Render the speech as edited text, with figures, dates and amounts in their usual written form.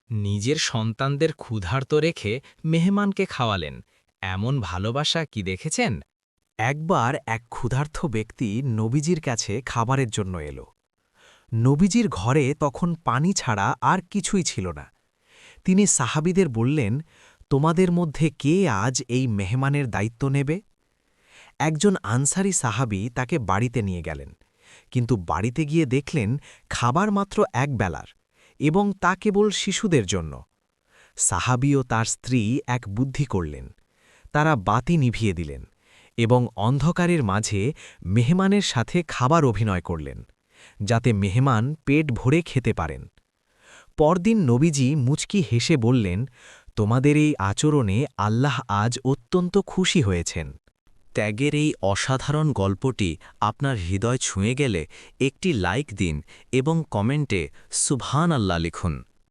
নিজের সন্তানদের ক্ষুধার্ত রেখে মেহমানকে খাওয়ালেন, এমন ভালোবাসা কি দেখেছেন? একবার এক ক্ষুধার্ত ব্যক্তি নবীজির কাছে খাবারের জন্য এলো। নবীজির ঘরে তখন পানি ছাড়া আর কিছুই ছিল না। তিনি সাহাবীদের বললেন, তোমাদের মধ্যে কে আজ এই মেহমানের দায়িত্ব নেবে? একজন আনসারী সাহাবী তাকে বাড়িতে নিয়ে গেলেন, কিন্তু বাড়িতে গিয়ে দেখলেন খাবার মাত্র এক বেলার, এবং তা কেবল শিশুদের জন্য। সাহাবী ও তার স্ত্রী এক বুদ্ধি করলেন। তারা বাতি নিভিয়ে দিলেন এবং অন্ধকারের মাঝে মেহমানের সাথে খাবার অভিনয় করলেন, যাতে মেহমান পেট ভরে খেতে পারেন। পরদিন নবীজি মুচকি হেসে বললেন, তোমাদের এই আচরণে আল্লাহ আজ অত্যন্ত খুশি হয়েছেন। ত্যাগের এই অসাধারণ গল্পটি আপনার হৃদয় ছুঁয়ে গেলে একটি লাইক দিন এবং কমেন্টে সুবহানাল্লাহ লিখুন।